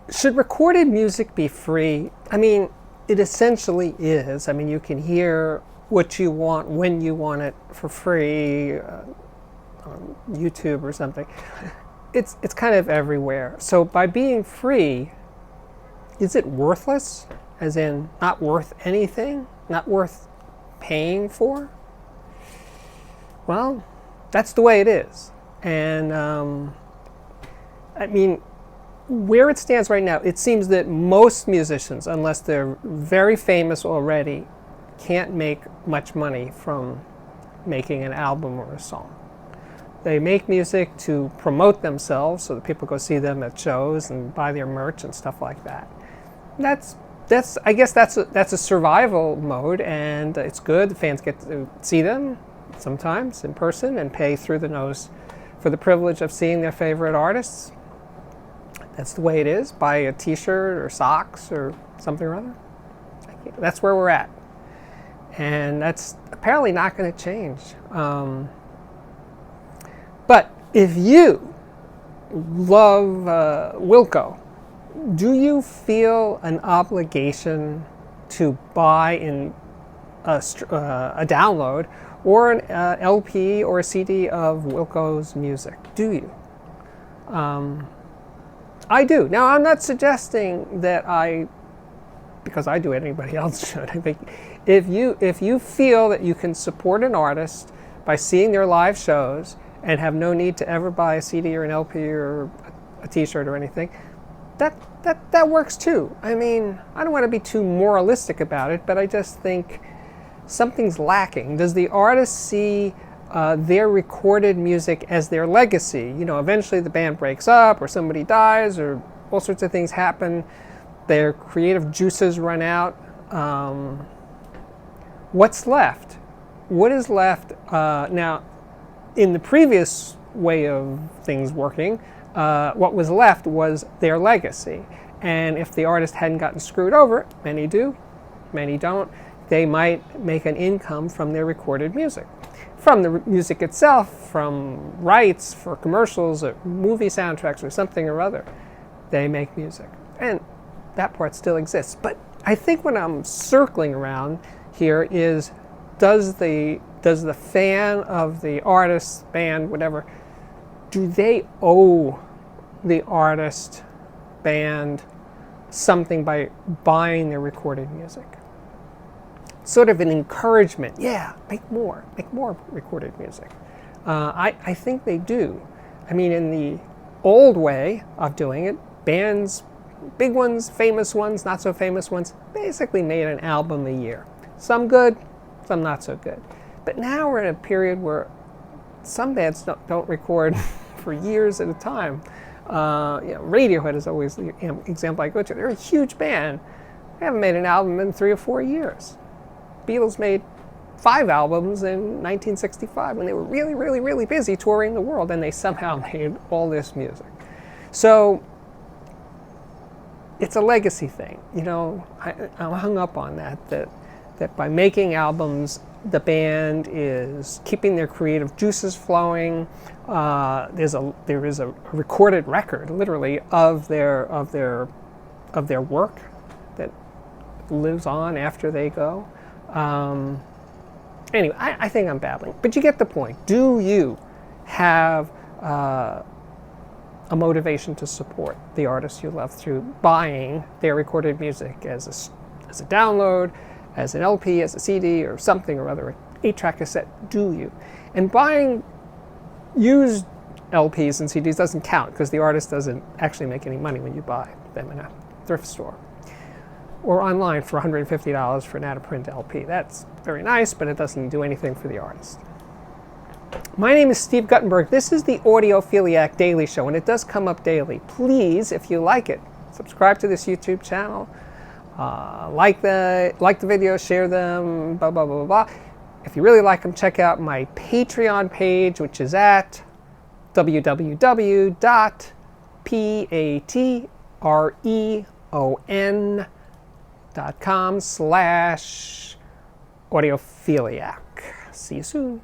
Should recorded music be free? I mean, it essentially is. I mean, you can hear what you want when you want it for free on YouTube or something. It's kind of everywhere. So by being free, is it worthless? As in, not worth anything? Not worth paying for? Well, that's the way it is. And I mean, where it stands right now, it seems that most musicians, unless they're very famous already, can't make much money from making an album or a song. They make music to promote themselves so that people go see them at shows and buy their merch and stuff like that. I guess that's a survival mode, and it's good. The fans get to see them sometimes in person and pay through the nose for the privilege of seeing their favorite artists. That's the way it is. Buy a t-shirt or socks or something or other. That's where we're at. And that's apparently not going to change. But if you love Wilco, do you feel an obligation to buy in a download or an LP or a CD of Wilco's music? Do you? I do. Now, I'm not suggesting that because I do it, anybody else should. I think if you feel that you can support an artist by seeing their live shows and have no need to ever buy a CD or an LP or a t-shirt or anything, that works too. I mean, I don't want to be too moralistic about it, but I just think something's lacking. Does the artist see their recorded music as their legacy? You know, eventually the band breaks up or somebody dies or all sorts of things happen. Their creative juices run out. What's left? What is left? Now, in the previous way of things working, what was left was their legacy. And if the artist hadn't gotten screwed over, many do, many don't, they might make an income from their recorded music. From the music itself, from rights for commercials or movie soundtracks or something or other, they make music. And that part still exists. But I think what I'm circling around here is, does the fan of the artist, band, whatever, do they owe the artist, band, something by buying their recorded music? Sort of an encouragement. Yeah, make more recorded music. I think they do. I mean, in the old way of doing it, bands, big ones, famous ones, not so famous ones, basically made an album a year. Some good, some not so good. But now we're in a period where some bands don't record for years at a time. Radiohead is always the example I go to. They're a huge band. They haven't made an album in 3 or 4 years. Beatles made 5 albums in 1965 when they were really, really, really busy touring the world, and they somehow made all this music. So it's a legacy thing. You know, I'm hung up on that by making albums, the band is keeping their creative juices flowing. There is a recorded record, literally, of their work that lives on after they go. Anyway, I think I'm babbling, but you get the point. Do you have a motivation to support the artists you love through buying their recorded music as a download, as an LP, as a CD, or something or other, an 8-track cassette? Do you? And buying used LPs and CDs doesn't count because the artist doesn't actually make any money when you buy them in a thrift store or online for $150 for an out-of-print LP. That's very nice, but it doesn't do anything for the artist. My name is Steve Guttenberg. This is the Audiophiliac Daily Show, and it does come up daily. Please, if you like it, subscribe to this YouTube channel, like the videos, share them, blah, blah, blah, blah. If you really like them, check out my Patreon page, which is at www.patreon.com/audiophiliac. See you soon.